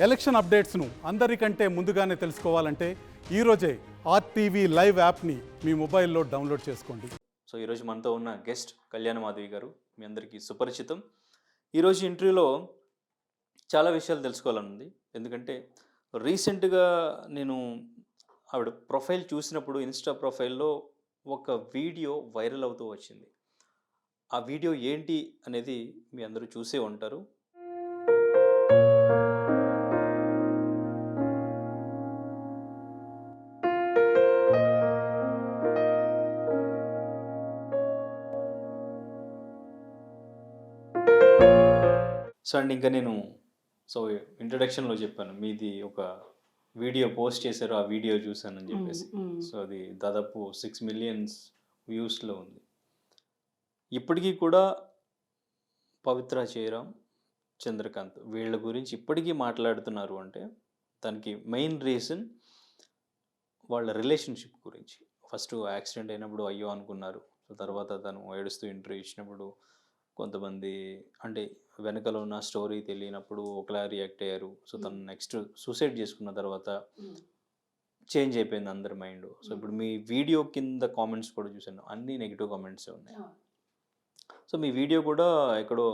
Election అప్డేట్స్ను అందరికంటే ముందుగానే తెలుసుకోవాలంటే ఈరోజే ఆర్టీవీ లైవ్ యాప్ని మీ మొబైల్లో డౌన్లోడ్ చేసుకోండి. సో ఈరోజు మనతో ఉన్న గెస్ట్ కళ్యాణ మాధవి గారు మీ అందరికీ సుపరిచితం. ఈరోజు ఇంటర్వ్యూలో చాలా విషయాలు తెలుసుకోవాలనుంది. ఎందుకంటే రీసెంట్గా నేను ఆవిడ ప్రొఫైల్ చూసినప్పుడు ఇన్స్టా ప్రొఫైల్లో ఒక వీడియో వైరల్ అవుతూ వచ్చింది. ఆ వీడియో ఏంటి అనేది మీ అందరూ చూసే ఉంటారు. సో అండ్ ఇంకా నేను ఇంట్రడక్షన్లో చెప్పాను మీది ఒక వీడియో పోస్ట్ చేశారు, ఆ వీడియో చూశానని చెప్పేసి. సో అది దాదాపు 6 మిలియన్స్ వ్యూస్లో ఉంది. ఇప్పటికీ కూడా పవిత్ర జయరాం, చంద్రకాంత్ వీళ్ళ గురించి ఇప్పటికీ మాట్లాడుతున్నారు అంటే దానికి మెయిన్ రీజన్ వాళ్ళ రిలేషన్షిప్ గురించి. ఫస్ట్ యాక్సిడెంట్ అయినప్పుడు అయ్యో అనుకున్నారు. సో తర్వాత తను ఏడుస్తూ ఇంటర్వ్యూ ఇచ్చినప్పుడు కొంతమంది అంటే వెనకలో ఉన్న స్టోరీ తెలియనప్పుడు ఒకలా రియాక్ట్ అయ్యారు. సో తను నెక్స్ట్ సూసైడ్ చేసుకున్న తర్వాత చేంజ్ అయిపోయింది అందరి మైండ్. సో ఇప్పుడు మీ వీడియో కింద కామెంట్స్ కూడా చూశాను, అన్ని నెగిటివ్ కామెంట్స్ ఉన్నాయి. సో మీ వీడియో కూడా ఎక్కడో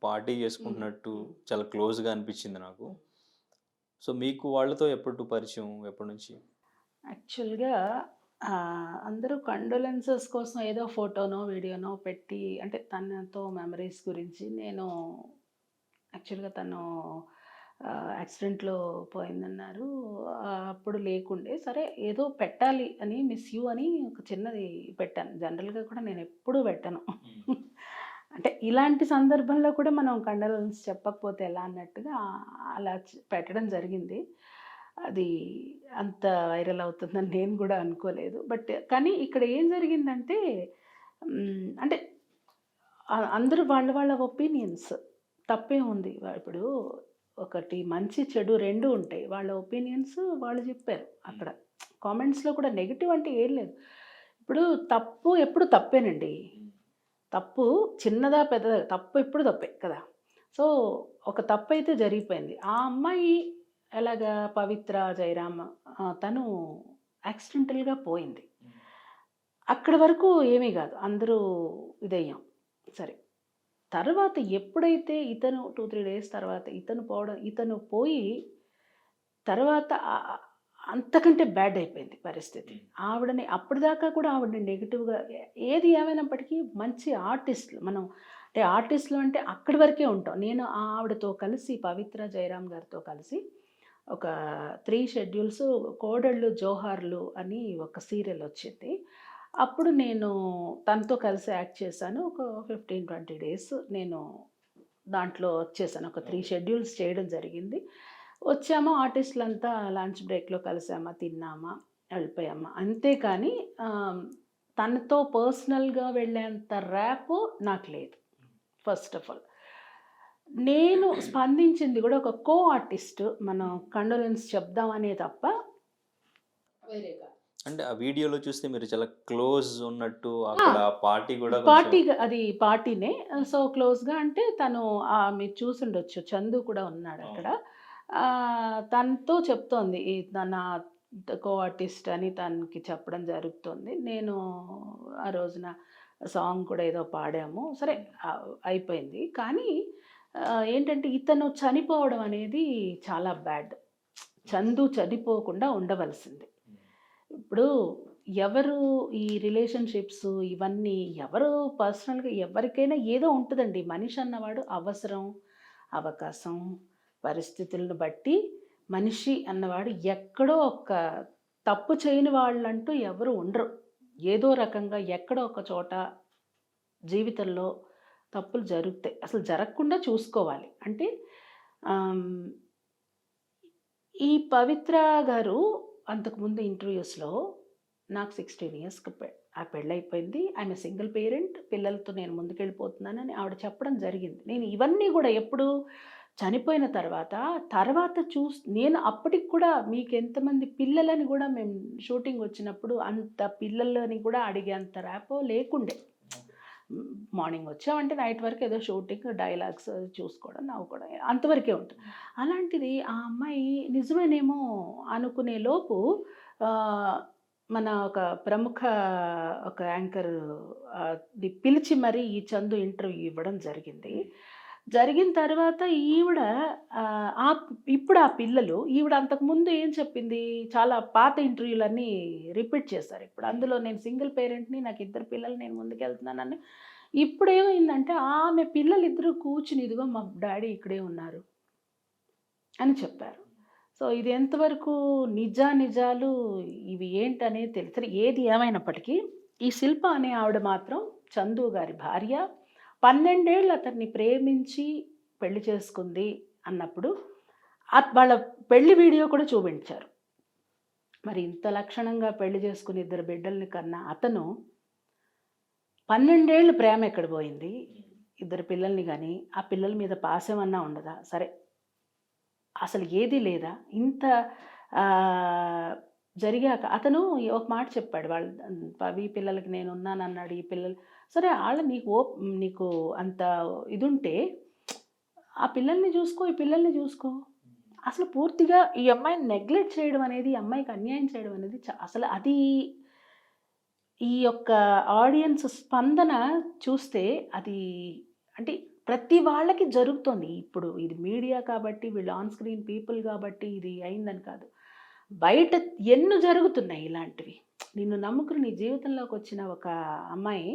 పార్టీ చేసుకుంటున్నట్టు చాలా క్లోజ్గా అనిపించింది నాకు. సో మీకు వాళ్ళతో ఎప్పుడు పరిచయం, ఎప్పటి నుంచి? యాక్చువల్‌గా అందరూ కండోలెన్సెస్ కోసం ఏదో ఫోటోనో, వీడియోనో పెట్టి అంటే తనతో మెమరీస్ గురించి నేను యాక్చువల్‌గా తను యాక్సిడెంట్‌లో పోయిందన్నారు. అప్పుడు లేకుండే. సరే ఏదో పెట్టాలి అని మిస్ యూ అని ఒక చిన్నది పెట్టాను. జనరల్‌గా కూడా నేను ఎప్పుడూ పెట్టను. అంటే ఇలాంటి సందర్భంలో కూడా మనం కండోలెన్స్ చెప్పకపోతే ఎలా అన్నట్టుగా అలా పెట్టడం జరిగింది. అది అంత వైరల్ అవుతుందని నేను కూడా అనుకోలేదు. బట్ కానీ ఇక్కడ ఏం జరిగిందంటే అంటే అందరూ వాళ్ళ ఒపీనియన్స్ తప్పే ఉంది. ఇప్పుడు ఒకటి మంచి చెడు రెండు ఉంటాయి. వాళ్ళ ఒపీనియన్స్ వాళ్ళు చెప్పారు అక్కడ. కామెంట్స్లో కూడా నెగిటివ్ అంటే ఏం లేదు. ఇప్పుడు తప్పు ఎప్పుడు తప్పేనండి. తప్పు చిన్నదా పెద్దదా తప్పు ఎప్పుడు తప్పే కదా. సో ఒక తప్పు అయితే జరిగిపోయింది. ఆ అమ్మాయి ఎలాగా పవిత్ర జయరామ్ తను యాక్సిడెంటల్గా పోయింది. అక్కడి వరకు ఏమీ కాదు, అందరూ ఇదయ్యాం. సరే తర్వాత ఎప్పుడైతే ఇతను 2-3 డేస్ తర్వాత ఇతను పోయి తర్వాత అంతకంటే బ్యాడ్ అయిపోయింది పరిస్థితి. ఆవిడని అప్పటిదాకా కూడా ఆవిడని నెగిటివ్గా ఏది ఏమైనప్పటికీ మంచి ఆర్టిస్టులు మనం అంటే ఆర్టిస్టులు అంటే అక్కడి వరకే ఉంటాం. నేను ఆవిడతో కలిసి పవిత్ర జయరామ్ గారితో కలిసి ఒక 3 షెడ్యూల్స్ కోడళ్ళు జోహార్లు అని ఒక సీరియల్ వచ్చింది. అప్పుడు నేను తనతో కలిసి యాక్ట్ చేశాను. ఒక 15-20 డేస్ నేను దాంట్లో వచ్చేసాను. ఒక 3 షెడ్యూల్స్ చేయడం జరిగింది. వచ్చామా ఆర్టిస్టులంతా లంచ్ బ్రేక్లో కలిసామా, తిన్నామా, వెళ్ళిపోయామా. అంతేకాని తనతో పర్సనల్గా వెళ్ళేంత ర్యాపో నాకు లేదు. ఫస్ట్ ఆఫ్ ఆల్ నేను స్పందించింది కూడా ఒక కో ఆర్టిస్ట్ మనం కండోలెన్స్ చెప్దామనే తప్ప వేరేగా. అంటే ఆ వీడియోలో చూస్తే మీరు చాలా క్లోజ్ ఉన్నట్టు అక్కడ పార్టీ కూడా అది పార్టీనే. సో క్లోజ్గా అంటే తను మీరు చూసుండొచ్చు, చందు కూడా ఉన్నాడు అక్కడ. తనతో చెప్తోంది తన కో ఆర్టిస్ట్ అని తనకి చెప్పడం జరుగుతుంది. నేను ఆ రోజున సాంగ్ కూడా ఏదో పాడాము. సరే అయిపోయింది. కానీ ఏంటంటే ఇతను చనిపోవడం అనేది చాలా బ్యాడ్. చందు చనిపోకుండా ఉండవలసింది. ఇప్పుడు ఎవరు ఈ రిలేషన్షిప్స్ ఇవన్నీ ఎవరు పర్సనల్గా ఎవరికైనా ఏదో ఉంటుందండి. మనిషి అన్నవాడు అవసరం, అవకాశం, పరిస్థితులను బట్టి మనిషి అన్నవాడు ఎక్కడో ఒక తప్పు చేయని వాళ్ళంటూ ఎవరు ఉండరు. ఏదో రకంగా ఎక్కడో ఒక చోట జీవితంలో తప్పులు జరుగుతాయి. అసలు జరగకుండా చూసుకోవాలి. అంటే ఈ పవిత్ర గారు అంతకుముందు ఇంటర్వ్యూస్లో నాకు 16 ఇయర్స్కి పెళ్ళైపోయింది, ఆమె సింగిల్ పేరెంట్, పిల్లలతో నేను ముందుకెళ్ళిపోతున్నానని ఆవిడ చెప్పడం జరిగింది. నేను ఇవన్నీ కూడా ఎప్పుడు చనిపోయిన తర్వాత నేను అప్పటికి కూడా మీకు ఎంతమంది పిల్లలని కూడా మేము షూటింగ్ వచ్చినప్పుడు అంత పిల్లలని కూడా అడిగేంత ర్యాపో లేకుండే. మార్నింగ్ వచ్చామంటే నైట్ వరకు ఏదో షూటింగ్, డైలాగ్స్ చూసుకోవడం, నవ్వుకోవడం అంతవరకే ఉంటుంది. అలాంటిది ఆ అమ్మాయి నిజమేనేమో అనుకునే లోపు మన ఒక ప్రముఖ ఒక యాంకర్ ది పిలిచి మరీ ఈ చందు ఇంటర్వ్యూ ఇవ్వడం జరిగింది. జరిగిన తర్వాత ఈవిడ ఇప్పుడు ఆ పిల్లలు ఈవిడ అంతకుముందు ఏం చెప్పింది, చాలా పాత ఇంటర్వ్యూలన్నీ రిపీట్ చేశారు. ఇప్పుడు అందులో నేను సింగిల్ పేరెంట్‌ని, నాకు 2 పిల్లలు, నేను ముందుకెళ్తున్నానని. ఇప్పుడేమైందంటే ఆమె పిల్లలిద్దరూ కూర్చుని ఇదిగో మా డ్యాడీ ఇక్కడే ఉన్నారు అని చెప్పారు. సో, ఇది ఎంతవరకు నిజాలు ఇవి ఏంటనేది తెలీదు. సరే ఏది ఏమైనప్పటికీ ఈ శిల్ప అనే ఆవిడ మాత్రం చందు గారి భార్య. 12 ఏళ్ళు అతన్ని ప్రేమించి పెళ్లి చేసుకుంది అన్నప్పుడు వాళ్ళ పెళ్లి వీడియో కూడా చూపించారు. మరి ఇంత లక్షణంగా పెళ్లి చేసుకుని 2 బిడ్డల్ని కన్న అతను 12 ఏళ్ళు ప్రేమ ఎక్కడ పోయింది? 2 పిల్లల్ని గాని, ఆ పిల్లల మీద పాశమన్నా ఉండదా? సరే అసలు ఏదీ లేదా? ఇంత జరిగాక అతను ఒక మాట చెప్పాడు. పవి పిల్లలకి నేనున్నానన్నాడు. ఈ పిల్లలు సరే నీకు అంత ఇదుంటే ఆ పిల్లల్ని చూసుకో, ఈ పిల్లల్ని చూసుకో. అసలు పూర్తిగా ఈ అమ్మాయిని నెగ్లెక్ట్ చేయడం అనేది, ఈ అమ్మాయికి అన్యాయం చేయడం అనేది అసలు అది ఈ యొక్క ఆడియన్స్ స్పందన చూస్తే అది అంటే ప్రతి వాళ్ళకి జరుగుతోంది. ఇప్పుడు ఇది మీడియా కాబట్టి, వీళ్ళు ఆన్ స్క్రీన్ పీపుల్ కాబట్టి ఇది అయిందని కాదు. బయట ఎన్నో జరుగుతున్నాయి ఇలాంటివి. నిన్ను నమ్ముకుని నీ జీవితంలోకి వచ్చిన ఒక అమ్మాయి,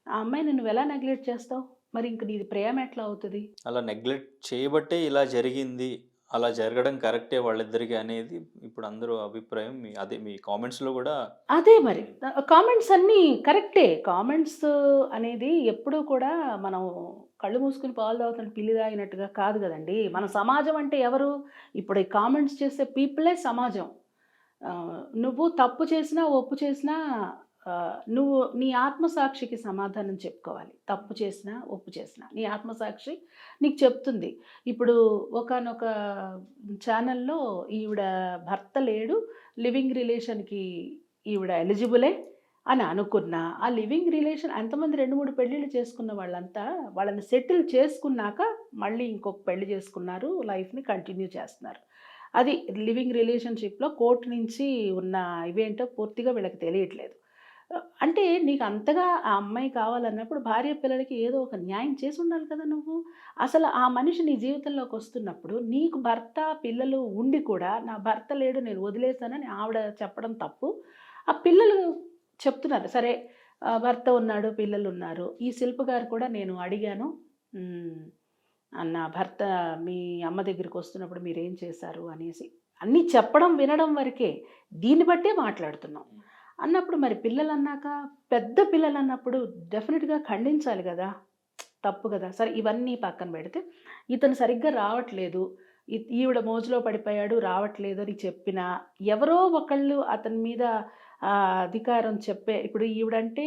ఆ అమ్మాయిని నువ్వెలా నెగ్లెక్ట్ చేస్తావు? మరి ఇంక నీది ప్రేమ ఎట్లా అవుతది? అలా నెగ్లెక్ట్ చేయబట్టే ఇలా జరిగింది. అలా జరగడం కరెక్టే వాళ్ళిద్దరికీ అనేది ఇప్పుడు అందరూ అభిప్రాయం. అదే మీ కామెంట్స్‌లో గూడా అదే మరి. కామెంట్స్ అన్నీ కరెక్టే. కామెంట్స్ అనేది ఎప్పుడూ కూడా మనం కళ్ళు మూసుకొని పాలు తాగుతున్న పిల్లి తాగినట్టుగా కాదు గదండీ. మన సమాజం అంటే ఎవరు? ఇప్పుడు ఈ కామెంట్స్ చేసే పీపులే సమాజం. నువ్వు తప్పు చేసినా, ఒప్పు చేసినా నువ్వు నీ ఆత్మసాక్షికి సమాధానం చెప్పుకోవాలి. తప్పు చేసినా, ఒప్పు చేసినా. నీ ఆత్మసాక్షి నీకు చెప్తుంది. ఇప్పుడు ఒకానొక ఛానల్‌లో ఈవిడ భర్త లేడు, లివింగ్ రిలేషన్‌కి ఈవిడ ఎలిజిబులే అని అనుకున్నా, ఆ లివింగ్ రిలేషన్ ఎంతమంది 2, 3 పెళ్ళిళ్ళు చేసుకున్న వాళ్ళంతా వాళ్ళని సెటిల్ చేసుకున్నాక మళ్ళీ ఇంకొక పెళ్లి చేసుకున్నారు. లైఫ్‌ని కంటిన్యూ చేస్తున్నారు. అది లివింగ్ రిలేషన్‌షిప్‌లో కోర్ట్ నుంచి ఉన్న ఇవేంటో పూర్తిగా వీళ్ళకి తెలియట్లేదు. అంటే నీకు అంతగా ఆ అమ్మాయి కావాలన్నప్పుడు భార్య పిల్లలకి ఏదో ఒక న్యాయం చేసి ఉండాలి కదా నువ్వు. అసలు ఆ మనిషి నీ జీవితంలోకి వస్తున్నప్పుడు నీకు భర్త, పిల్లలు ఉండి కూడా నా భర్త లేడు నేను వదిలేసానని ఆవిడ చెప్పడం తప్పు. ఆ పిల్లలు చెప్తున్నారు. సరే భర్త ఉన్నాడు, పిల్లలు ఉన్నారు. ఈ శిల్ప గారు కూడా నేను అడిగాను. నా భర్త మీ అమ్మ దగ్గరికి వస్తున్నప్పుడు మీరేం చేశారు అనేసి. అన్నీ చెప్పడం, వినడం వరకే. దీన్ని బట్టే మాట్లాడుతున్నాం. అన్నప్పుడు మరి పిల్లలన్నాక పెద్ద పిల్లలన్నప్పుడు డెఫినిట్‌గా ఖండించాలి గదా! తప్పు గదా! సరే ఇవన్నీ పక్కన పెడితే ఇతను సరిగ్గా రావట్లేదు. ఈవిడ మోజులో పడిపోయాడు రావట్లేదు అని చెప్పినా ఎవరో ఒకళ్ళు అతని మీద అధికారం ఇప్పుడు ఈవిడంటే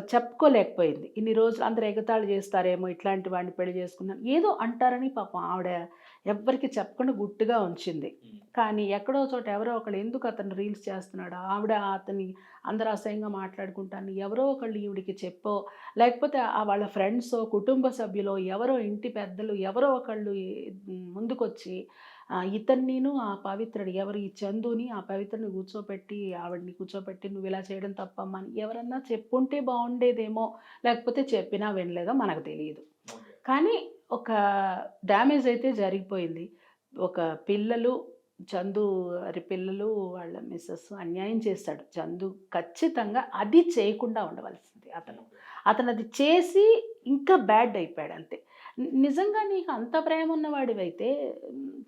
చెప్పుకోలేకపోయింది. ఇన్ని రోజులు అందరూ ఎగతాళి చేస్తారేమో ఇట్లాంటి వాడిని పెళ్లి చేసుకున్నాను. ఏదో అంటారని పాపం ఆవిడ ఎవ్వరికీ చెప్పకుండా గుట్టుగా ఉంచింది. కానీ ఎక్కడో చోట ఎవరో ఒకళ్ళు ఎందుకు అతను రీల్స్ చేస్తున్నాడు, ఆవిడ అతన్ని అందరూ అసహ్యంగా మాట్లాడుకుంటాను ఎవరో ఒకళ్ళు ఈవిడికి చెప్పో, లేకపోతే వాళ్ళ ఫ్రెండ్సో, కుటుంబ సభ్యులో, ఎవరో ఇంటి పెద్దలు ఎవరో ఒకళ్ళు ముందుకొచ్చి ఇతన్నీను ఆ పవిత్రుడు ఎవరు ఈ చందుని ఆ పవిత్రుని ఆవిడని కూర్చోపెట్టి నువ్వు ఇలా చేయడం తప్పమ్మా అని ఎవరన్నా చెప్పుంటే బాగుండేదేమో, లేకపోతే చెప్పినా వినలేదో మనకు తెలియదు. కానీ ఒక డ్యామేజ్ అయితే జరిగిపోయింది. ఒక చందు గారి పిల్లలు వాళ్ళ మిసెస్ అన్యాయం చేశాడు. చందు ఖచ్చితంగా అది చేయకుండా ఉండవలసింది అతను అది చేసి ఇంకా బ్యాడ్ అయిపోయాడు అంతే. నిజంగా నీకు అంత ప్రేమ ఉన్నవాడివైతే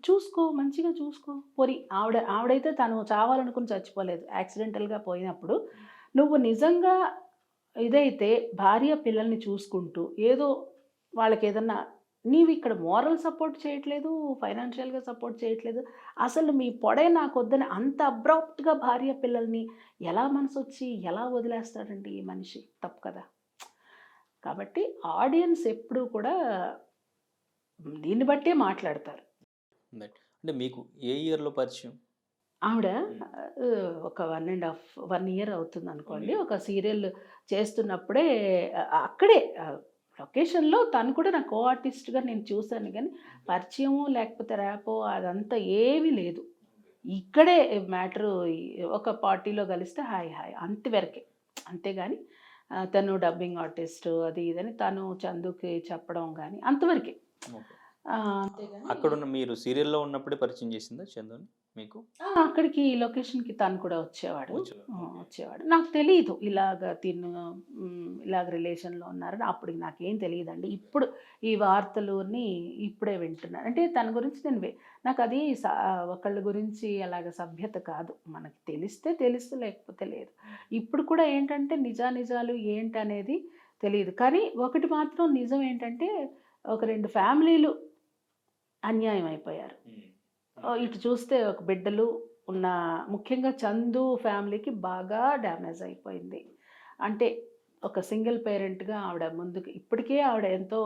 చూసుకో, మంచిగా చూసుకో. ఆవిడైతే తను చావాలనుకుని చచ్చిపోలేదు. యాక్సిడెంటల్‌గా పోయినప్పుడు నువ్వు నిజంగా ఇదైతే భార్య పిల్లల్ని చూసుకుంటూ ఏదో వాళ్ళకేదన్నా నీవు ఇక్కడ మోరల్ సపోర్ట్ చేయట్లేదు, ఫైనాన్షియల్‌గా సపోర్ట్ చేయట్లేదు. అసలు మీ పొడే నాకొద్దని అంత అబ్రప్ట్‌గా భార్య పిల్లల్ని ఎలా మనసొచ్చి ఎలా వదిలేస్తాడండి ఈ మనిషి? తప్పు కదా! కాబట్టి ఆడియన్స్ ఎప్పుడూ కూడా దీన్ని బట్టే మాట్లాడతారు. అంటే మీకు ఏ ఇయర్‌లో పరిచయం? ఆవిడ ఒక 1 ఇయర్ అవుతుంది అనుకోండి. ఒక సీరియల్ చేస్తున్నప్పుడే అక్కడే లొకేషన్‌లో తను కూడా నా కో ఆర్టిస్ట్‌గా నేను చూసాను గానీ, పరిచయమో లేకపోతే ర్యాపో అదంతా ఏమీ లేదు. ఇక్కడే మ్యాటరు ఒక పార్టీలో కలిస్తే హాయ్ హాయ్ అంతవరకే. అంతేగాని తను డబ్బింగ్ ఆర్టిస్టు అది ఇదని తను చందుకి చెప్పడం గానీ అంతవరకే. ఓకే. అంతేగాని అక్కడున్న మీరు సీరియల్‌లో ఉన్నప్పుడే పరిచయం చేసిందా చందుని మీకు? అక్కడికి లొకేషన్‌కి తను కూడా వచ్చేవాడు. వచ్చేవారు. ఓకే. వచ్చేవాడు. నాకు తెలీదు ఇలాగ ఇలాగ రిలేషన్‌లో ఉన్నారని అప్పటికి నాకేం తెలీదండి. ఇప్పుడు ఈ వార్తలుని ఇప్పుడే వింటున్నాను. అంటే తన గురించి నాకది ఒకళ్ళ గురించి అలాగ సభ్యత కాదు. మనకి తెలిస్తే తెలుసు లేకపోతే లేదు. ఇప్పుడు కూడా ఏంటంటే నిజానిజాలు ఏంటనేది తెలీదు. కానీ ఒకటి మాత్రం నిజం ఏంటంటే ఒక 2 ఫ్యామిలీలు అన్యాయం అయిపోయారు. ఇటు చూస్తే ఒక బిడ్డలు ఉన్న ముఖ్యంగా చందు ఫ్యామిలీకి బాగా డ్యామేజ్ అయిపోయింది. అంటే ఒక సింగిల్ పేరెంట్‌గా ఆవిడ ముందుకు ఇప్పటికే ఆవిడ ఎంతో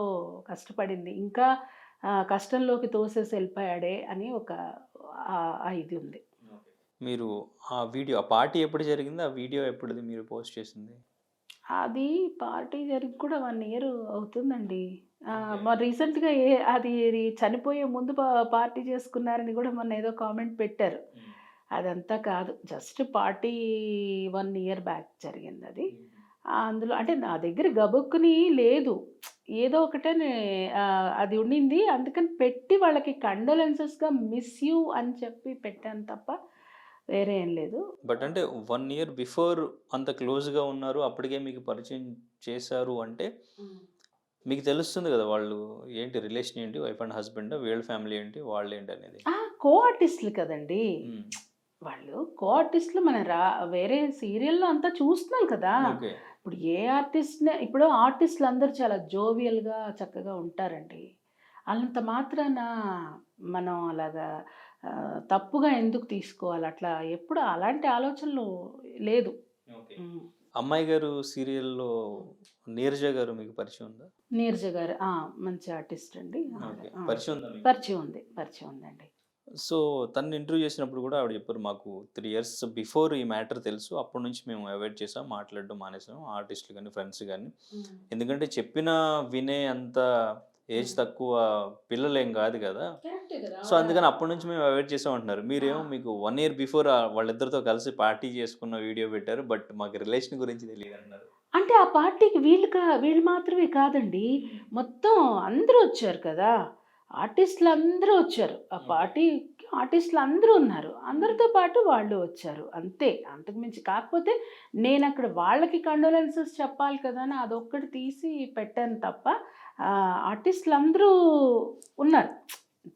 కష్టపడింది. ఇంకా కష్టంలోకి తోసేసి వెళ్ళిపోయాడే అని ఒక ఇది ఉంది. మీరు ఆ పార్టీ ఎప్పుడు జరిగింది? ఆ వీడియో ఎప్పుడుది మీరు పోస్ట్ చేసింది? అది పార్టీ జరిగి కూడా 1 ఇయర్ అవుతుందండి. ఓకే. మరి రీసెంట్‌గా అది చనిపోయే ముందు పార్టీ చేసుకున్నారని కూడా మొన్న ఏదో కామెంట్ పెట్టారు. అదంతా కాదు. జస్ట్ పార్టీ 1 ఇయర్ బ్యాక్ జరిగిందది. అందులో అంటే నా దగ్గర గబుక్కుని లేదు. ఏదో ఒకటని అది ఉండింది. అందుకని పెట్టి వాళ్ళకి కండోలెన్సెస్‌గా మిస్ యూ అని చెప్పి పెట్టాను తప్ప వేరే ఏం లేదు. బట్ అంటే 1 ఇయర్ బిఫోర్ అంత క్లోజ్‌గా ఉన్నారు. అప్పటికే మీకు పరిచయం చేశారు అంటే, హ్మ్. మీకు తెలుస్తుంది గదా! వాళ్ళు ఏంటి రిలేషన్ ఏంటి? వైఫ్ అండ్ హస్బెండా? వీళ్ళ ఫ్యామిలీ ఏంటి? వాళ్ళేంటనేది. కో ఆర్టిస్ట్‌లు కదండీ! హ్మ్. వాళ్ళు కో ఆర్టిస్ట్‌లు మన వేరే సీరియల్‌లో అంతా చూస్తున్నాం కదా! ఓకే. ఇప్పుడు ఏ ఆర్టిస్ట్‌నే ఇప్పుడు ఆర్టిస్ట్‌లందరూ చాలా జోవియల్‌గా చక్కగా ఉంటారండి. అంత మాత్రాన మనం అలాగా తప్పుగా ఎందుకు తీసుకోవాలి? అట్లా ఎప్పుడు అలాంటి ఆలోచనలు లేదు. ఓకే. హ్మ్. అమ్మాయి గారు సీరియల్‌లో నీరజ గారు మీకు పరిచయం ఉందా? నీరజ గారు మంచి ఆర్టిస్ట్ అండి ఆవిడ. ఓకే. పరిచయం ఉందా మీకు? పరిచయం ఉంది. పరిచయం ఉందండి. సో, తనని ఇంటర్వ్యూ చేసినప్పుడు గూడా ఆవిడ చెప్పారు. మాకు 3 ఇయర్స్ బిఫోర్ ఈ మ్యాటర్ తెలుసు. అప్పటి నుంచి మేము అవాయిడ్ చేసాం. మాట్లాడడం మానేసాం. ఆర్టిస్ట్‌లు గాని, ఫ్రెండ్స్ గాని. హ్మ్. ఎందుకంటే చెప్పినా వినే అంత ఏజ్ తక్కువ పిల్లలేం గాదు గదా! కరెక్టే కదా! సో, అందుకని అప్పటి నుంచి మేము అవాయిడ్ చేసాం అంటున్నారు. మీరేమో మీకు 1 ఇయర్ బిఫోర్ వాళ్ళిద్దరితో కలిసి పార్టీ చేసుకున్న వీడియో పెట్టారు. బట్ మాకు రిలేషన్ గురించి తెలీదన్నారు. అంటే ఆ పార్టీకి వీళ్ళు మాత్రమే కాదండి. మొత్తం అందరూ వచ్చారు కదా! ఆర్టిస్ట్‌లందరూ వచ్చారు. ఆ ఓకే. పార్టీకి ఆర్టిస్ట్‌లందరూ ఉన్నారు. అందరితో పాటు వాళ్ళు వచ్చారు. అంతే. అంతకు మించి కాకపోతే నేనక్కడ వాళ్ళకి కండోలెన్సెస్ చెప్పాలి కదా! అని అదొక్కటి తీసి పెట్టాను తప్ప ఆర్టిస్ట్‌లందరూ ఉన్నారు.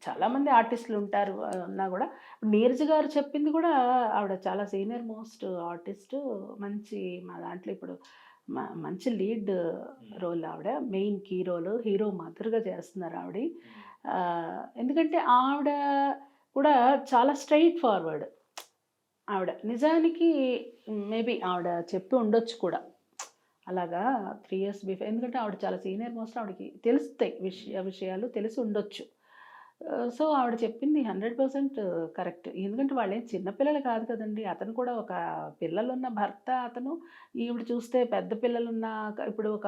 చాలామంది ఆర్టిస్ట్‌లుంటారు. ఉన్నా గూడా నీరజ గారు చెప్పింది గూడా ఆవిడ చాలా సీనియర్ మోస్ట్ ఆర్టిస్టు. మంచి మా దాంట్లో ఇప్పుడు మంచి లీడ్ రోల్ ఆవిడ. Main key role. హీరో మదర్‌గా చేస్తున్నారు ఆవిడ. ఎందుకంటే ఆవిడ కూడా చాలా స్ట్రెయిట్ ఫార్వర్డ్. ఆవిడ నిజానికి మేబీ ఆవిడ చెప్పి ఉండొచ్చు కూడా. అలాగా 3 ఇయర్స్ ఎందుకంటే ఆవిడ చాలా సీనియర్ మోస్ట్ ఆవిడకి తెలుస్తాయి విషయాలు తెలిసి ఉండొచ్చు. సో, ఆవిడ చెప్పింది 100% కరెక్ట్. ఎందుకంటే వాళ్ళేం చిన్న పిల్లలు కాదు కదండీ! అతను కూడా ఒక పిల్లలున్న భర్త అతను. ఈవిడ చూస్తే పెద్ద పిల్లలున్న ఇప్పుడు ఒక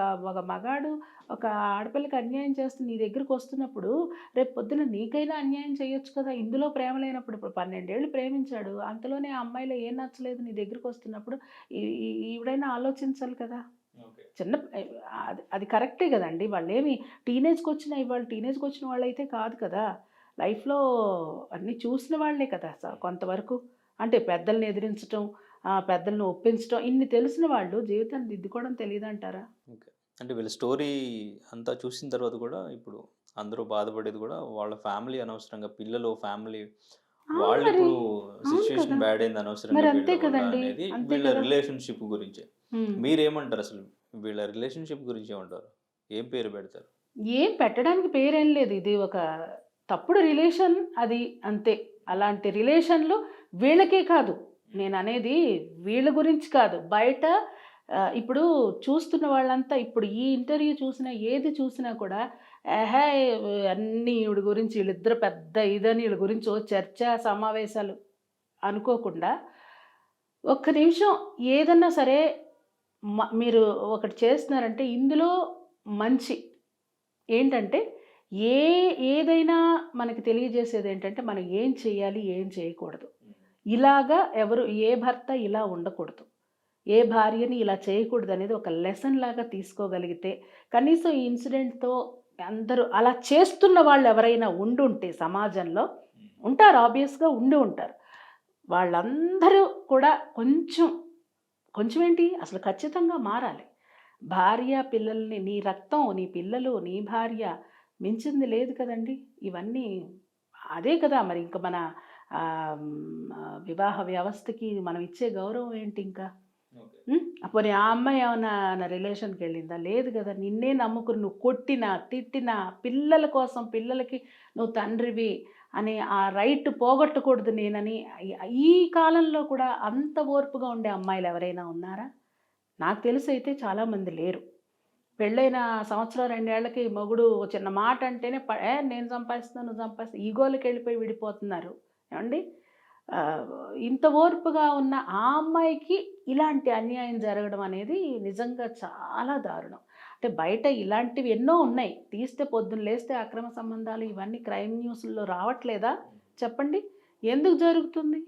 మగాడు ఒక ఆడపిల్లకి అన్యాయం చేస్తే నీ దగ్గరికొస్తున్నప్పుడు రేపు పొద్దున నీకైనా అన్యాయం చేయొచ్చు కదా! ఇందులో ప్రేమ లేనప్పుడు ఇప్పుడు 12 ఏళ్ళు ప్రేమించాడు. అంతలోనే ఆ అమ్మాయిలో ఏం నచ్చలేదు నీ దగ్గరికొస్తున్నప్పుడు ఈవిడైనా ఆలోచించాలి కదా! ఓకే. చిన్న అది అది కరెక్టే గదండీ! వాళ్ళేమి ఇవాళ టీనేజ్‌కొచ్చిన వాళ్ళైతే కాదు కదా! లైఫ్‌లో అన్నీ చూసిన వాళ్ళే కదా! కొంతవరకు. అంటే పెద్దల్ని ఎదిరించటం, పెద్దల్ని ఒప్పించటం ఇన్ని తెలిసిన వాళ్ళు జీవితాన్ని దిద్దుకోవడం తెలీదంటారా? ఓకే. అంటే వీళ్ళ స్టోరీ అంతా చూసిన తర్వాత గూడా ఇప్పుడు అందరూ బాధపడేది గూడా వాళ్ళ ఫ్యామిలీ అనవసరంగా పిల్లలు, ఫ్యామిలీ అవును మరి. వాళ్ళిప్పుడు అవును కదా! సిట్యుయేషన్ బ్యాడ్ అయింది అనవసరంగా మరి వీళ్ళ అంతే వల్ల కదండీ! అనేది అంతే వీళ్ళ కదా! రిలేషన్‌షిప్ గురించే. హ్మ్. మీరేమంటారు అసలు? వీళ్ళ రిలేషన్‌షిప్ గురించి ఏమంటారు? ఏం పేరు పెడతారు? ఏం పెట్టడానికి పేరేం లేదు. ఇది ఒక తప్పుడు రిలేషన్ అది అంతే. అలాంటి రిలేషన్‌లు వీళ్ళకే కాదు. నేననేది వీళ్ళ గురించి కాదు. బయట ఇప్పుడు చూస్తున్న వాళ్ళంతా ఇప్పుడు ఈ ఇంటర్వ్యూ చూసినా, ఏది చూసినా కూడా ఆహా! అన్నీ ఈవిడ గురించి వీళ్ళిద్దరు పెద్ద ఇదని ఈళ్ళ గురించి ఓ చర్చ, సమావేశాలు అనుకోకుండా ఒక్క నిమిషం ఏదన్నా సరే మీరు ఒకటి చేస్తున్నారంటే ఇందులో మంచి ఏంటంటే ఏ ఏదైనా మనకి తెలియజేసేది ఏంటంటే మనం ఏం చేయాలి, ఏం చేయకూడదు. ఇలాగా ఎవరు ఏ భర్త ఇలా ఉండకూడదు. ఏ భార్యని ఇలా చేయకూడదనేది ఒక లెసన్ లాగా తీసుకోగలిగితే, కనీసం ఈ ఇన్సిడెంట్‌తో అందరూ అలా చేస్తున్న వాళ్ళెవరైనా ఉండుంటే సమాజంలో ఉంటారు, ఆబ్వియస్‌గా ఉండి ఉంటారు. వాళ్ళందరూ కూడా కొంచెం, కొంచెం ఏంటి అసలు ఖచ్చితంగా మారాలి. భార్య, పిల్లల్ని నీ రక్తం, నీ పిల్లలు, నీ భార్య మించింది లేదు కదండీ! ఇవన్నీ అదే కదా! మరి ఇంక మన వివాహ వ్యవస్థకి మనం ఇచ్చే గౌరవం ఏంటి ఇంకా? పోనీ ఆ అమ్మాయి ఏమన్నా నా రిలేషన్‌కెళ్ళిందా? లేదు గదా! నిన్నే నమ్ముకుని నువ్వు కొట్టినా, తిట్టినా, పిల్లల కోసం పిల్లలకి నువ్వు తండ్రివి అని ఆ రైట్ పోగొట్టకూడదు నేనని ఈ కాలంలో కూడా అంత ఓర్పుగా ఉండే అమ్మాయిలు ఎవరైనా ఉన్నారా? నాకు తెలిసైతే చాలామంది లేరు. పెళ్ళైన సంవత్సరం, 2 ఏళ్లకి మొగుడు ఓ చిన్న మాట అంటేనే నేను సంపాదిస్తున్నాను, నువ్వు సంపాదిస్తున్నావు ఈగోలకెళ్ళిపోయి విడిపోతున్నారు. ఏవండీ? ఆహ్, ఇంత ఓర్పుగా ఉన్న ఆ అమ్మాయికి ఇలాంటి అన్యాయం జరగడం అనేది నిజంగా చాలా దారుణం. అంటే బయట ఇలాంటివి ఎన్నో ఉన్నాయి. తీస్తే పొద్దున్న లేస్తే అక్రమ సంబంధాలు ఇవన్నీ క్రైమ్ న్యూస్‌ల్లో రావట్లేదా? చెప్పండి. ఎందుకు జరుగుతుంది?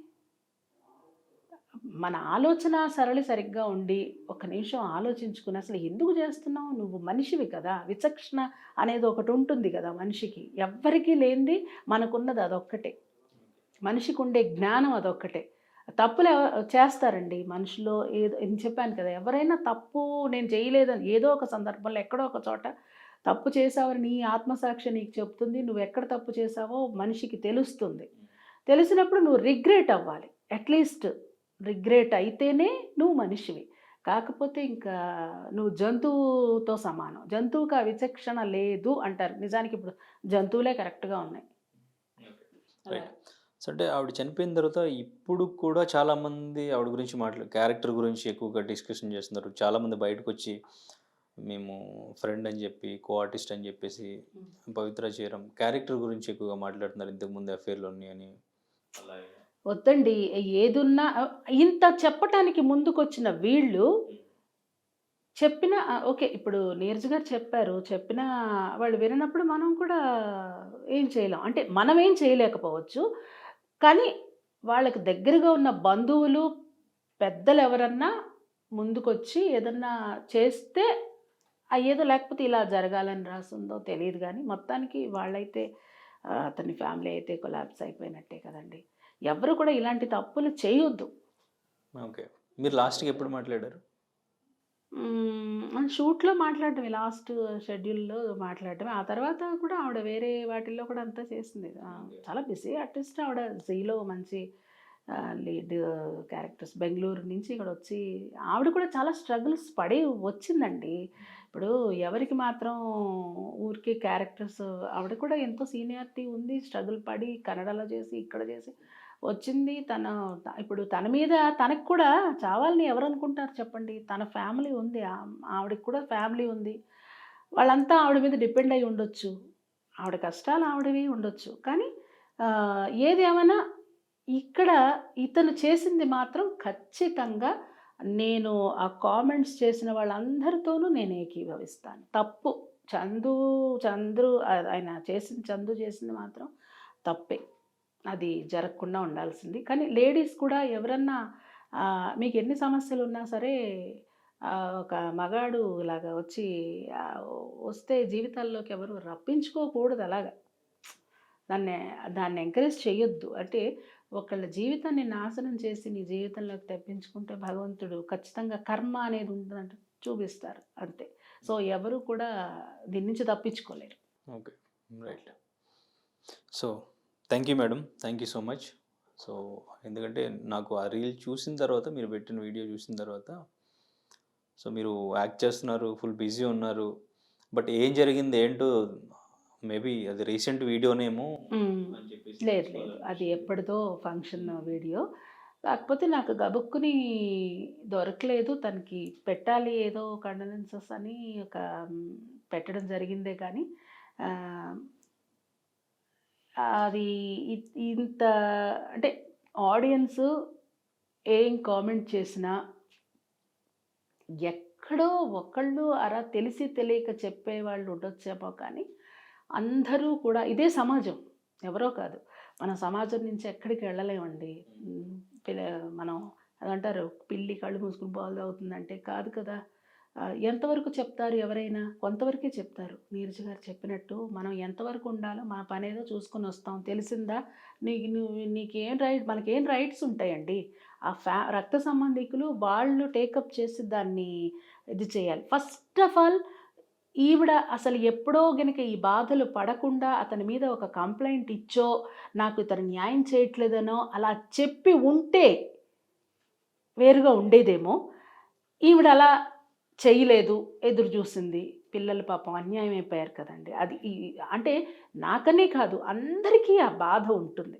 మన ఆలోచన సరళి సరిగ్గా ఉండి, ఒక నిమిషం ఆలోచించుకుని అసలు ఎందుకు చేస్తున్నావు? నువ్వు మనిషివి కదా! విచక్షణ అనేది ఒకటుంటుంది గదా మనిషికి. ఎవ్వరికీ లేనిది మనకున్నది అదొక్కటే. మనిషికుండే జ్ఞానం అదొక్కటే. తప్పులు చేస్తారండి మనుషులు. ఏదో నేను చెప్పాను కదా! ఎవరైనా తప్పు నేను చేయలేదని ఏదో ఒక సందర్భంలో ఎక్కడో ఒక చోట తప్పు చేశావని నీ ఆత్మసాక్షి నీకు చెప్తుంది. నువ్వెక్కడ తప్పు చేశావో మనిషికి తెలుస్తుంది. తెలిసినప్పుడు నువ్వు రిగ్రెట్ అవ్వాలి. అట్‌లీస్ట్ రిగ్రెట్ అయితేనే నువ్వు మనిషివి. కాకపోతే ఇంకా నువ్వు జంతువుతో సమానం. జంతువుకి ఆ విచక్షణ లేదు అంటారు. నిజానికి ఇప్పుడు జంతువులే కరెక్ట్‌గా ఉన్నాయి. రైట్. సో, అంటే ఆవిడ చనిపోయిన తర్వాత ఇప్పుడు కూడా చాలామంది ఆవిడ గురించి క్యారెక్టర్ గురించి ఎక్కువగా డిస్కషన్ చేస్తున్నారు. చాలామంది బయటకొచ్చి మేము ఫ్రెండ్ అని చెప్పి, కో ఆర్టిస్ట్ అని చెప్పేసి, పవిత్ర చీరం క్యారెక్టర్ గురించి ఎక్కువగా మాట్లాడుతున్నారు. ఇంతకుముందు అఫేర్‌లు ఉన్నాయని. అలాగే వద్దండి. ఏదున్నా ఇంత చెప్పటానికి ముందుకొచ్చిన వీళ్ళు చెప్పిన ఓకే. ఇప్పుడు నీరజ్ గారు చెప్పారు. చెప్పినా వాళ్ళు విననప్పుడు మనం కూడా ఏం చేయలేం. అంటే మనమేం చేయలేకపోవచ్చు. కానీ వాళ్ళకి దగ్గరగా ఉన్న బంధువులు, పెద్దలెవరన్నా ముందుకొచ్చి ఏదన్నా చేస్తే అయ్యేదో లేకపోతే ఇలా జరగాలని రాసుందో తెలీదు గానీ, మొత్తానికి వాళ్ళైతే అతని ఫ్యామిలీ అయితే కొలాప్స్ అయిపోయినట్టే కదండీ. ఎవ్వరు కూడా ఇలాంటి తప్పులు చేయొద్దు. ఓకే. మీరు లాస్ట్‌గా ఎప్పుడు మాట్లాడారు? షూట్‌లో మాట్లాడడమే లాస్ట్ షెడ్యూల్‌లో మాట్లాడడమే. ఆ తర్వాత కూడా ఆవిడ వేరే వాటిల్లో కూడా అంతా చేసింది. చాలా బిజీ ఆర్టిస్ట్ ఆవిడ. 'జీలో' మంచి లీడ్ క్యారెక్టర్స్ బెంగుళూరు నుంచి ఇక్కడొచ్చి ఆవిడ కూడా చాలా స్ట్రగుల్స్ పడి వచ్చిందండి. ఇప్పుడు ఎవరికి మాత్రం ఊరికే క్యారెక్టర్స్ ఆవిడ కూడా ఎంతో సీనియారిటీ ఉంది. స్ట్రగుల్ పడి కన్నడలో చేసి, ఇక్కడ చేసి వచ్చింది. ఇప్పుడు తన మీద తనకి కూడా చావాలని ఎవరనుకుంటారు చెప్పండి? తన ఫ్యామిలీ ఉంది. ఆవిడకి కూడా ఫ్యామిలీ ఉంది. వాళ్ళంతా ఆవిడ మీద డిపెండ్ అయ్యి ఉండొచ్చు. ఆవిడ కష్టాలు ఆవిడవి ఉండొచ్చు. కానీ ఏది ఏమైనా ఇక్కడ ఇతను చేసింది మాత్రం ఖచ్చితంగా నేను ఆ కామెంట్స్ చేసిన వాళ్ళందరితోనూ నేను ఏకీభవిస్తాను. తప్పు. చంద్రు చందు చేసింది మాత్రం తప్పే. అది జరగకుండా ఉండాల్సింది. కానీ లేడీస్ కూడా ఎవరన్నా మీకెన్ని సమస్యలున్నా సరే ఒక మగాడు ఇలాగా వచ్చి ఆహ్, వస్తే జీవితాల్లోకి ఎవరు రప్పించుకోకూడదు అలాగా. దాన్ని దాన్ని ఎంకరేజ్ చేయొద్దు. అంటే ఒకళ్ళ జీవితాన్ని నాశనం చేసి నీ జీవితంలోకి తెప్పించుకుంటే భగవంతుడు ఖచ్చితంగా కర్మ అనేది ఉంటుందంటే చూపిస్తారు అంతే. సో, ఎవరు కూడా దీని నుంచి తప్పించుకోలేరు. Okay. Right. So, thank you madam. Thank you so much. So, ఎందుకంటే నాకు ఆ రీల్ చూసిన తర్వాత, మీరు పెట్టిన వీడియో చూసిన తర్వాత, సో, మీరు యాక్ట్ చేస్తున్నారు, ఫుల్ బిజీ ఉన్నారు. బట్ ఏం జరిగింది ఏంటో మేబీ అది రీసెంట్ వీడియోనేమో హ్మ్. అని చెప్పేసి లేదు. లేదు. అది ఎప్పటిదో ఫంక్షన్ వీడియో. కాకపోతే నాకు గబుక్కుని దొరకలేదు. తనకి పెట్టాలి ఏదో కండోలెన్సెస్ అని ఒక హ్మ్, పెట్టడం జరిగిందే కానీ ఆహ్, అది ఇంత అంటే ఆడియన్స్ ఏం కామెంట్ చేసినా ఎక్కడో ఒకళ్ళు అలా తెలిసి తెలియక చెప్పేవాళ్ళు ఉండొచ్చేమో కానీ అందరూ కూడా ఇదే సమాజం, ఎవరో కాదు. మన సమాజం నుంచి ఎక్కడికి వెళ్ళలేమండి. మనం అదంటారు పిల్లి కళ్ళు మూసుకుని బాల్ తాగుతుందంటే కాదు కదా. ఎంతవరకు చెప్తారు ఎవరైనా? కొంతవరకే చెప్తారు. నీరజ్ గారు చెప్పినట్టు మనం ఎంతవరకు ఉండాలో మన పని ఏదో చూసుకొని వస్తాం. తెలిసిందా నీకేం రైట్, మనకేం రైట్స్ ఉంటాయండి. ఆ రక్త సంబంధికులు వాళ్ళు టేకప్ చేసి దాన్ని ఇది చేయాలి. ఫస్ట్ ఆఫ్ ఆల్ ఈవిడ అసలు ఎప్పుడో గనుక ఈ బాధలు పడకుండా అతని మీద ఒక కంప్లైంట్ ఇచ్చో, నాకు ఇతను న్యాయం చేయట్లేదనో అలా చెప్పి ఉంటే వేరుగా ఉండేదేమో. ఈవిడ అలా చేయలేదు, ఎదురు చూసింది. పిల్లలు పాపం అన్యాయం అయిపోయారు కదండి. అది అంటే నాకనే కాదు అందరికీ ఆ బాధ ఉంటుంది.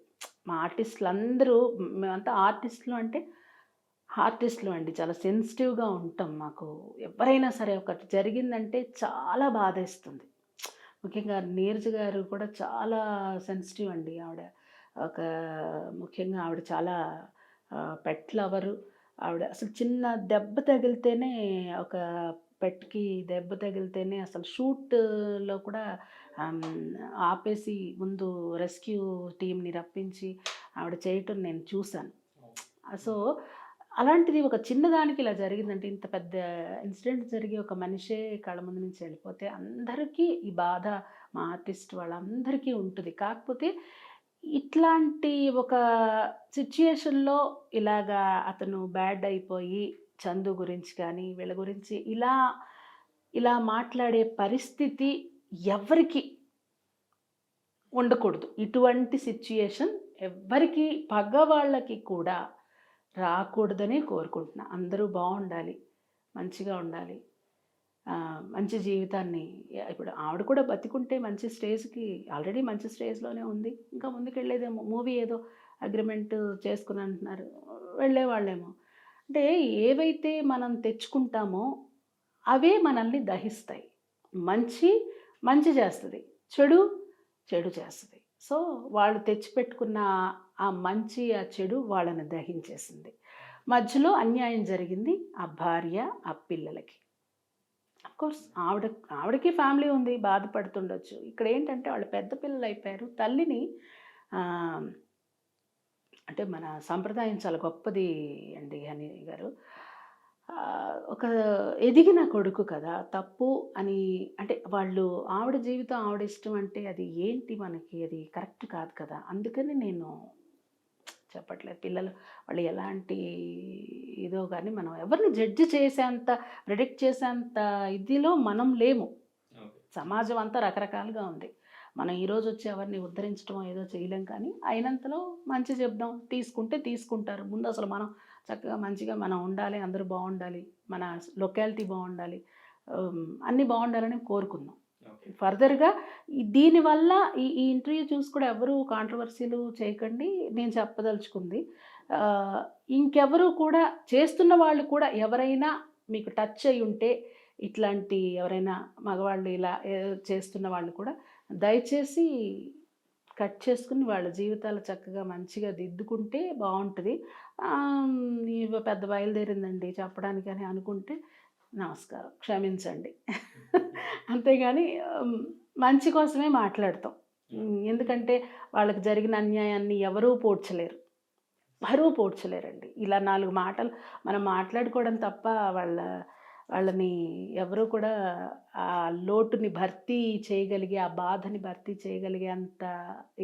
మా ఆర్టిస్టులు అందరూ, మేమంతా ఆర్టిస్టులు అంటే ఆర్టిస్టులు అండి, చాలా సెన్సిటివ్గా ఉంటాం. మాకు ఎవరైనా సరే ఒకటి జరిగిందంటే చాలా బాధేస్తుంది. ముఖ్యంగా నీరజ్ గారు కూడా చాలా సెన్సిటివ్ అండి. ఆవిడ ఒక ముఖ్యంగా ఆవిడ చాలా పెట్ లవరు. ఆవిడ అసలు చిన్న దెబ్బ తగిలితేనే, ఒక పెట్కి దెబ్బ తగిలితేనే అసలు షూట్లో కూడా ఆపేసి ముందు రెస్క్యూ టీంని రప్పించి ఆవిడ చేయటం నేను చూశాను. సో అలాంటిది ఒక చిన్నదానికి ఇలా జరిగిందంటే, ఇంత పెద్ద ఇన్సిడెంట్ జరిగి ఒక మనిషే కళ్ళ ముందు నుంచి వెళ్ళిపోతే అందరికీ ఈ బాధ, మా ఆర్టిస్ట్ వాళ్ళందరికీ ఉంటుంది. కాకపోతే ఇట్లాంటి ఒక సిచ్యుయేషన్లో ఇలాగా అతను బ్యాడ్ అయిపోయి చందు గురించి కానీ వీళ్ళ గురించి ఇలా మాట్లాడే పరిస్థితి ఎవరికి ఉండకూడదు. ఇటువంటి సిచ్యుయేషన్ ఎవ్వరికి, పగవాళ్ళకి కూడా రాకూడదని కోరుకుంటున్నా. అందరూ బాగుండాలి, మంచిగా ఉండాలి, మంచి జీవితాన్ని. ఇప్పుడు ఆవిడ కూడా బతికుంటే మంచి స్టేజ్కి, ఆల్రెడీ మంచి స్టేజ్లోనే ఉంది, ఇంకా ముందుకెళ్ళేదేమో. మూవీ ఏదో అగ్రిమెంట్ చేసుకుని అంటున్నారు, వెళ్ళేవాళ్ళేమో. అంటే ఏవైతే మనం తెచ్చుకుంటామో అవే మనల్ని దహిస్తాయి. మంచి చేస్తుంది, చెడు చేస్తుంది. సో వాళ్ళు తెచ్చిపెట్టుకున్న ఆ మంచి, ఆ చెడు వాళ్ళని దహించేసింది. మధ్యలో అన్యాయం జరిగింది ఆ భార్య, ఆ పిల్లలకి. అఫ్కోర్స్ ఆవిడకి ఫ్యామిలీ ఉంది, బాధపడుతుండొచ్చు. ఇక్కడ ఏంటంటే వాళ్ళు పెద్ద పిల్లలు అయిపోయారు. తల్లిని అంటే మన సంప్రదాయం చాలా గొప్పది అండి హనీ గారు. ఒక ఎదిగిన కొడుకు కదా, తప్పు అని అంటే వాళ్ళు ఆవిడ జీవితం ఆవిడ ఇష్టం అంటే అది ఏంటి, మనకి అది కరెక్ట్ కాదు కదా. అందుకని నేను చెప్పట్లేదు. పిల్లలు వాళ్ళు ఎలాంటి ఇదో కానీ మనం ఎవరిని జడ్జి చేసేంత, ప్రెడిక్ట్ చేసేంత ఇదిలో మనం లేము. సమాజం అంతా రకరకాలుగా ఉంది. మనం ఈరోజు వచ్చి ఎవరిని ఉద్ధరించడం ఏదో చేయలేం, కానీ అయినంతలో మంచి చెప్దాం. తీసుకుంటే తీసుకుంటారు. ముందు అసలు మనం చక్కగా మంచిగా మనం ఉండాలి, అందరూ బాగుండాలి, మన లొకాలిటీ బాగుండాలి, అన్నీ బాగుండాలని కోరుకుందాం. ఫర్దర్గా దీనివల్ల ఈ ఇంటర్వ్యూ చూసి కూడా ఎవరు కాంట్రవర్సీలు చేయకండి. నేను చెప్పదలుచుకుంది, ఇంకెవరు కూడా చేస్తున్న వాళ్ళు కూడా ఎవరైనా మీకు టచ్ అయి ఉంటే, ఇట్లాంటి ఎవరైనా మగవాళ్ళు ఇలా చేస్తున్న వాళ్ళు కూడా దయచేసి కట్ చేసుకుని వాళ్ళ జీవితాలు చక్కగా మంచిగా దిద్దుకుంటే బాగుంటుంది. పెద్ద బయలుదేరిందండి చెప్పడానికి అని అనుకుంటే నమస్కారం, క్షమించండి. అంతేగాని మంచి కోసమే మాట్లాడతాం. ఎందుకంటే వాళ్ళకి జరిగిన అన్యాయాన్ని ఎవరూ పోడ్చలేరండి. ఇలా 4 మాటలు మనం మాట్లాడుకోవడం తప్ప వాళ్ళని ఎవరు కూడా ఆ లోటుని భర్తీ చేయగలిగే, ఆ బాధని భర్తీ చేయగలిగే అంత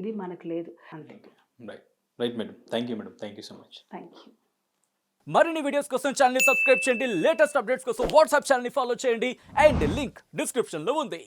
ఇది మనకు లేదు. అంతే. Right madam, thank you madam, thank you so much. Thank you. మరిన్ని వీడియోస్ కోసం ఛానల్ ని సబ్స్క్రైబ్ చేయండి. లేటెస్ట్ అప్డేట్స్ కోసం వాట్సాప్ ఛానల్ ని ఫాలో చేయండి. అండ్ లింక్ డిస్క్రిప్షన్ లో ఉంది.